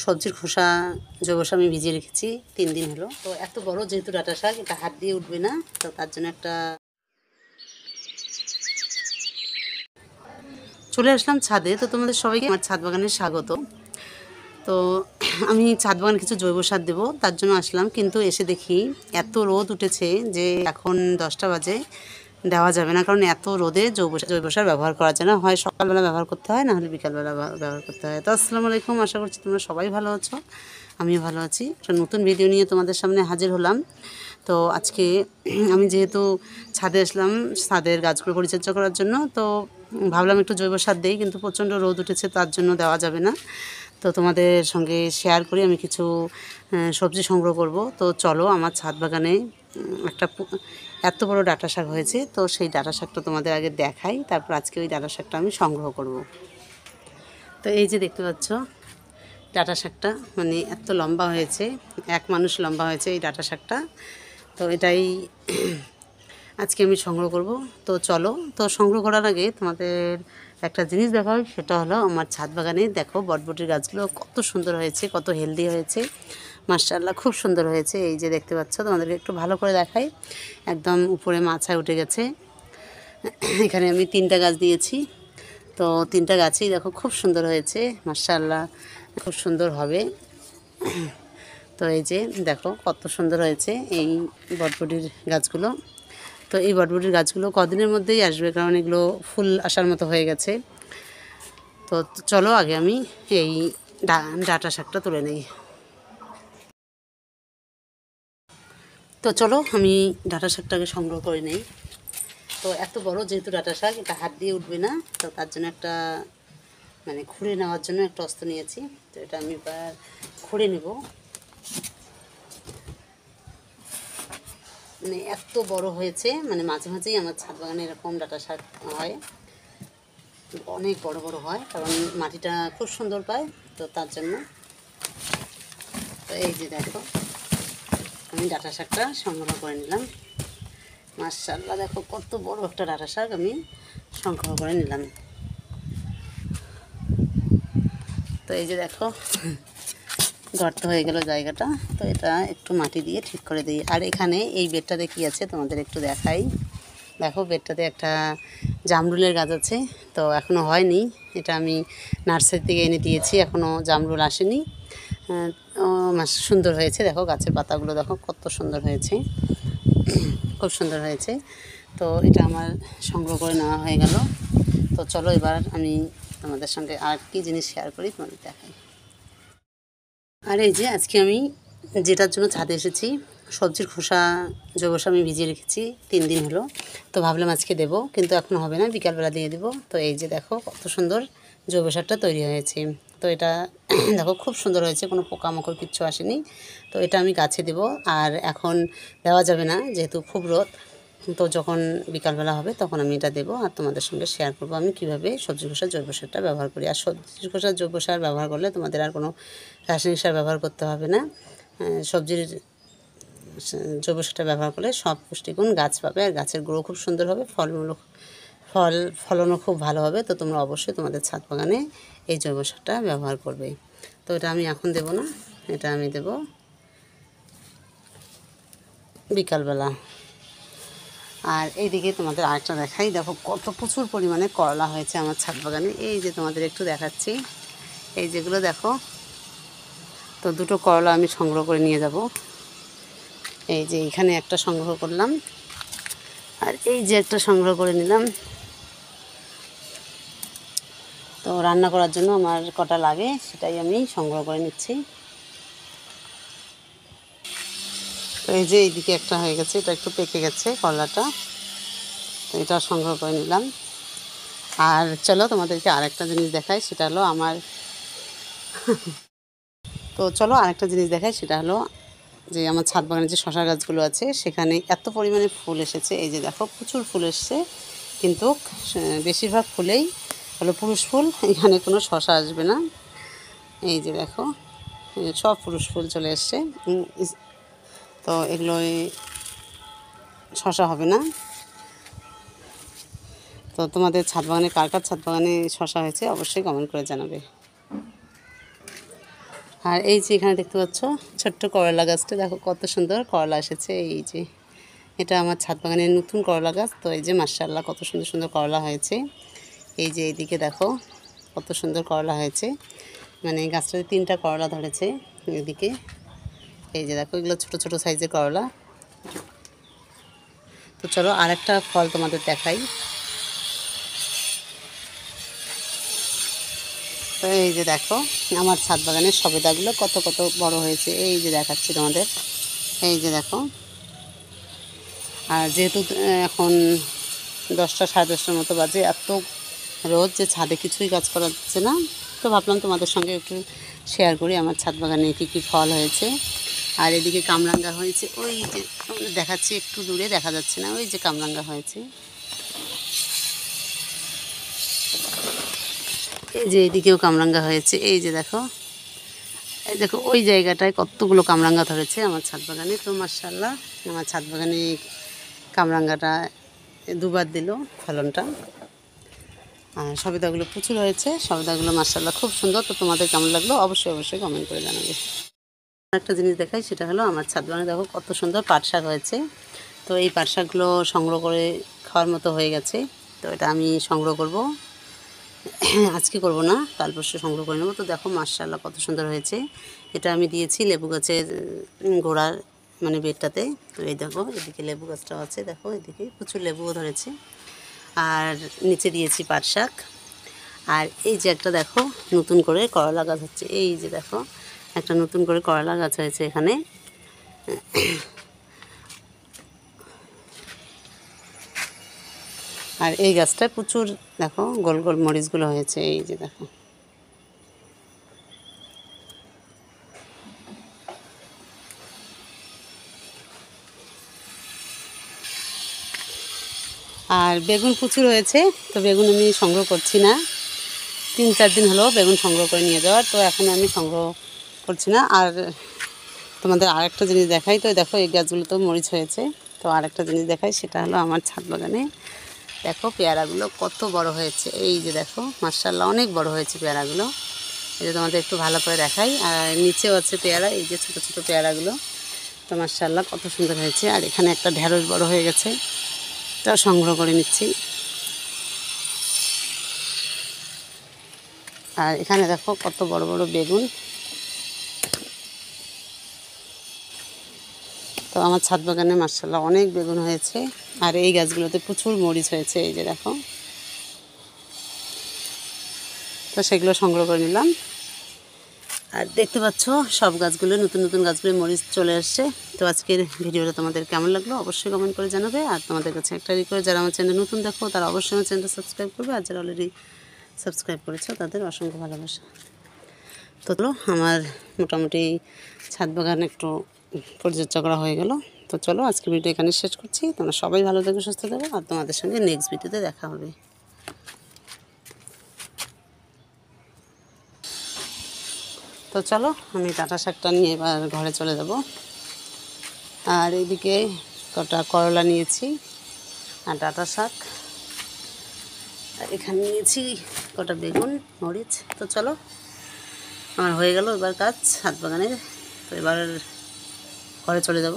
সবজির খোসা জৈব সার আমি ভিজিয়ে রেখেছি 3 দিন হলো। তো এত বড় যেহেতু ডাঁটা শাক, এটা হাত দিয়ে উঠবে না, তো তার জন্য একটা চলে আসলাম ছাদে। তো তোমাদের সবাইকে আমার ছাদ বাগানে স্বাগত। তো আমি ছাদ বাগানে কিছু জৈব সার দেবো, তার জন্য আসলাম, কিন্তু এসে দেখি এত রোদ উঠেছে যে এখন 10টা বাজে, দেওয়া যাবে না, কারণ এত রোদে জৈব সার ব্যবহার করা যায় না। হয় সকালবেলা ব্যবহার করতে হয়, না হলে বিকালবেলা ব্যবহার করতে হয়। তো আসসালামু আলাইকুম, আশা করছি তোমরা সবাই ভালো আছো, আমিও ভালো আছি। একটা নতুন ভিডিও নিয়ে তোমাদের সামনে হাজির হলাম। তো আজকে আমি যেহেতু ছাদে আসলাম ছাদের গাছগুলো পরিচর্যা করার জন্য, তো ভাবলাম একটু জৈব সার দিই, কিন্তু প্রচণ্ড রোদ উঠেছে, তার জন্য দেওয়া যাবে না। তো তোমাদের সঙ্গে শেয়ার করি আমি কিছু সবজি সংগ্রহ করব। তো চলো আমার ছাদ বাগানে একটা এত বড় ডাঁটা শাক হয়েছে, তো সেই ডাঁটা শাকটা তোমাদের আগে দেখাই, তারপর আজকে ওই ডাঁটা শাকটা আমি সংগ্রহ করব। তো এই যে দেখতে পাচ্ছ ডাঁটা শাকটা, মানে এত লম্বা হয়েছে, এক মানুষ লম্বা হয়েছে এই ডাঁটা শাকটা। তো এটাই আজকে আমি সংগ্রহ করব। তো চলো, তো সংগ্রহ করার আগে তোমাদের একটা জিনিস দেখাই, সেটা হলো আমার ছাদ বাগানে দেখো বটবটির গাছগুলো কত সুন্দর হয়েছে, কত হেলদি হয়েছে, মাশাআল্লাহ খুব সুন্দর হয়েছে। এই যে দেখতে পাচ্ছ, তোমাদেরকে একটু ভালো করে দেখাই, একদম উপরে মাথায় উঠে গেছে। এখানে আমি 3টা গাছ দিয়েছি, তো 3টা গাছেই দেখো খুব সুন্দর হয়েছে, মাশাআল্লাহ খুব সুন্দর হবে। তো এই যে দেখো কত সুন্দর হয়েছে এই বটবটির গাছগুলো। তো এই বটবটির গাছগুলো কদিনের মধ্যেই আসবে, কারণ এগুলো ফুল আসার মতো হয়ে গেছে। তো চলো আগে আমি এই ডাঁটা শাকটা তুলে নিই। তো চলো আমি ডাঁটা শাকটাকে সংগ্রহ করে নিই। তো এত বড় যেহেতু ডাঁটা শাক, এটা হাত দিয়ে উঠবে না, তো তার জন্য একটা মানে খুঁড়ে নেওয়ার জন্য একটা অস্ত্র নিয়েছি। তো এটা আমি এবার খুঁড়ে নেব। মানে এত বড় হয়েছে, মানে মাঝে মাঝেই আমার ছাদ বাগানে এরকম ডাঁটা শাক হয়, অনেক বড় বড় হয়, কারণ মাটিটা খুব সুন্দর পায়, তো তার জন্য। তো এই যে দেখো আমি ডাঁটা শাকটা সংগ্রহ করে নিলাম, মাশাআল্লাহ দেখো কত বড় একটা ডাঁটা শাক আমি সংগ্রহ করে নিলাম। তো এই যে দেখো গর্ত হয়ে গেল জায়গাটা, তো এটা একটু মাটি দিয়ে ঠিক করে দিই। আর এখানে এই বেডটাতে কী আছে তোমাদের একটু দেখাই। দেখো বেডটাতে একটা জামরুলের গাছ আছে, তো এখনও হয়নি, এটা আমি নার্সারি থেকে এনে দিয়েছি, এখনও জামরুল আসেনি। সুন্দর হয়েছে, দেখো গাছের পাতাগুলো দেখো কত সুন্দর হয়েছে, খুব সুন্দর হয়েছে। তো এটা আমার সংগ্রহ করে নেওয়া হয়ে গেল। তো চলো এবার আমি তোমাদের সঙ্গে আর কি জিনিস শেয়ার করি তোমাদের দেখাই। আর এই যে আজকে আমি যেটার জন্য ছাদে এসেছি, সবজির খোসা জৈব সার আমি ভিজিয়ে রেখেছি 3 দিন হলো। তো ভাবলাম আজকে দেবো, কিন্তু এখন হবে না, বিকালবেলা দিয়ে দেবো। তো এই যে দেখো কত সুন্দর জৈব সারটা তৈরি হয়েছে। তো এটা দেখো খুব সুন্দর হয়েছে, কোনো পোকামাকড় কিচ্ছু আসেনি। তো এটা আমি গাছে দেবো, আর এখন দেওয়া যাবে না যেহেতু খুব রোদ। তো যখন বিকালবেলা হবে তখন আমি এটা দেবো, আর তোমাদের সঙ্গে শেয়ার করবো আমি কীভাবে সবজি খোসার জৈব সারটা ব্যবহার করি। আর সবজি খোসার জৈব সার ব্যবহার করলে তোমাদের আর কোনো রাসায়নিক সার ব্যবহার করতে হবে না। সবজির জৈব সারটা ব্যবহার করলে সব পুষ্টিগুণ গাছ পাবে, আর গাছের গ্রো খুব সুন্দর হবে, ফলনও খুব ভালো হবে। তো তোমরা অবশ্যই তোমাদের ছাদ বাগানে এই জৈব সারটা ব্যবহার করবে। তো এটা আমি এখন দেবো না, এটা আমি দেবো বিকালবেলা। আর এইদিকে তোমাদের আরেকটা দেখাই, দেখো কত প্রচুর পরিমাণে করলা হয়েছে আমার ছাদ বাগানে। এই যে তোমাদের একটু দেখাচ্ছি, এই যেগুলো দেখো। তো 2টো করলা আমি সংগ্রহ করে নিয়ে যাব। এই যে এখানে একটা সংগ্রহ করলাম, আর এই যে একটা সংগ্রহ করে নিলাম। তো রান্না করার জন্য আমার কটা লাগে সেটাই আমি সংগ্রহ করে নিচ্ছি। তো এই যে এইদিকে একটা হয়ে গেছে, এটা একটু পেকে গেছে করলাটা, তো এটা সংগ্রহ করে নিলাম। আর চলো তোমাদেরকে আরেকটা জিনিস দেখাই, সেটা হলো আমার তো চলো আরেকটা জিনিস দেখাই, সেটা হলো যে আমার ছাদ বাগানে যে শশা গাছগুলো আছে সেখানে এত পরিমাণে ফুল এসেছে। এই যে দেখো প্রচুর ফুল এসছে, কিন্তু বেশিরভাগ ফুলেই হলো পুরুষ ফুল, এখানে কোনো শশা আসবে না। এই যে দেখো সব পুরুষ ফুল চলে এসছে, তো এগুলো শশা হবে না। তো তোমাদের ছাদ বাগানে কার কার ছাদ বাগানে শশা হয়েছে অবশ্যই কমেন্ট করে জানাবে। আর এই যে এখানে দেখতে পাচ্ছ ছোট্ট করলা গাছটা, দেখো কত সুন্দর করলা এসেছে। এই যে এটা আমার ছাদ বাগানের নতুন করলা গাছ। তো এই যে মাশাআল্লাহ কত সুন্দর সুন্দর করলা হয়েছে। এই যে এইদিকে দেখো কত সুন্দর করলা হয়েছে, মানে গাছটাতে 3টা করলা ধরেছে এদিকে। এই যে দেখো এগুলো ছোট ছোট সাইজের করলা। তো চলো আরেকটা ফল তোমাদের দেখাই। তো এই যে দেখো আমার ছাদ বাগানের সবেদাগুলো কত কত বড় হয়েছে। এই যে দেখাচ্ছি তোমাদের, এই যে দেখো। আর যেহেতু এখন 10টা সাড়ে 10টার মতো বাজে, এত রোদ যে ছাদে কিছুই কাজ করা যাচ্ছে না। তো ভাবলাম তোমাদের সঙ্গে একটু শেয়ার করি আমার ছাদ বাগানে কী কী ফল হয়েছে। আর এদিকে কামরাঙ্গা হয়েছে, ওই যে দেখাচ্ছি একটু দূরে, দেখা যাচ্ছে না, ওই যে কামরাঙ্গা হয়েছে। এই যে এইদিকেও কামরাঙ্গা হয়েছে, এই যে দেখো, এই দেখো ওই জায়গাটায় কতগুলো কামরাঙ্গা ধরেছে আমার ছাদ বাগানে। তো মাশাআল্লাহ আমার ছাদ বাগানে কামরাঙ্গাটা দুবার দিল ফলনটা। আর সবেদাগুলো প্রচুর হয়েছে, সবেদাগুলো মাশাআল্লাহ খুব সুন্দর। তো তোমাদের কেমন লাগলো অবশ্যই অবশ্যই কমেন্ট করে জানাবে। একটা জিনিস দেখাই, সেটা হলো আমার ছাদ বাগানে দেখো কত সুন্দর পাট শাক হয়েছে। তো এই পাট শাকগুলো সংগ্রহ করে খাওয়ার মতো হয়ে গেছে। তো এটা আমি সংগ্রহ করব, আজকে করব না, কাল পরশু সংগ্রহ করে নেব। তো দেখো মাশাআল্লাহ কত সুন্দর হয়েছে। এটা আমি দিয়েছি লেবু গাছের গোড়ার মানে বেডটাতে। তো এই দেখো এদিকে লেবু গাছটাও আছে, দেখো এদিকে প্রচুর লেবুও ধরেছে। আর নিচে দিয়েছি পাট শাক। আর এই যে একটা দেখো নতুন করে করলা গাছ হচ্ছে, এই যে দেখো একটা নতুন করে করলা গাছ হয়েছে এখানে। আর এই গাছটায় প্রচুর দেখো গোল গোল মরিচগুলো হয়েছে, এই যে দেখো। আর বেগুন প্রচুর হয়েছে। তো বেগুন আমি সংগ্রহ করছি না, 3-4 দিন হলো বেগুন সংগ্রহ করে নিয়ে যাওয়ার। তো এখন আমি সংগ্রহ করছি না। আর তোমাদের আরেকটা জিনিস দেখাই, তো দেখো এই গাছগুলো তো মরিচ হয়েছে। তো আরেকটা জিনিস দেখাই, সেটা হলো আমার ছাদ বাগানে দেখো পেয়ারাগুলো কত বড় হয়েছে। এই যে দেখো মাশাআল্লাহ অনেক বড় হয়েছে পেয়ারাগুলো। এই যে তোমাদের একটু ভালো করে দেখাই। আর নিচেও আছে পেয়ারা, এই যে ছোটো ছোটো পেয়ারাগুলো। তো মাশাআল্লাহ কত সুন্দর হয়েছে। আর এখানে একটা ঢেঁড়স বড় হয়ে গেছে, তা সংগ্রহ করে নিচ্ছি। আর এখানে দেখো কত বড় বড় বেগুন। তো আমার ছাদ বাগানে মাশাআল্লাহ অনেক বেগুন হয়েছে। আর এই গাছগুলোতে প্রচুর মরিচ হয়েছে, এই যে দেখো। তো সেগুলো সংগ্রহ করে নিলাম। আর দেখতে পাচ্ছ সব গাছগুলো নতুন নতুন গাছগুলো মরিচ চলে আসছে। তো আজকের ভিডিওটা তোমাদের কেমন লাগলো অবশ্যই কমেন্ট করে জানাবে। আর তোমাদের কাছে একটা রিকোয়েস্ট, যারা আমার চ্যানেল নতুন দেখো তারা অবশ্যই আমার চ্যানেলটা সাবস্ক্রাইব করবে। আর যারা অলরেডি সাবস্ক্রাইব করেছো তাদের অসংখ্য ভালোবাসা। তো চলো আমার মোটামুটি ছাদ বাগান একটু পরিচর্যা করা হয়ে গেল। তো চলো আজকে ভিডিও এখানে শেষ করছি। তোমরা সবাই ভালো থেকো, সুস্থ থেকো। আর তোমাদের সঙ্গে নেক্সট ভিডিওতে দেখা হবে। তো চলো আমি ডাঁটা শাকটা নিয়ে এবার ঘরে চলে যাব। আর এইদিকে কটা করলা নিয়েছি আর ডাঁটা শাক, আর এখানে নিয়েছি কটা বেগুন মরিচ। তো চলো আমার হয়ে গেল এবার কাজ ছাদ বাগানের। তো এবার ঘরে চলে যাব।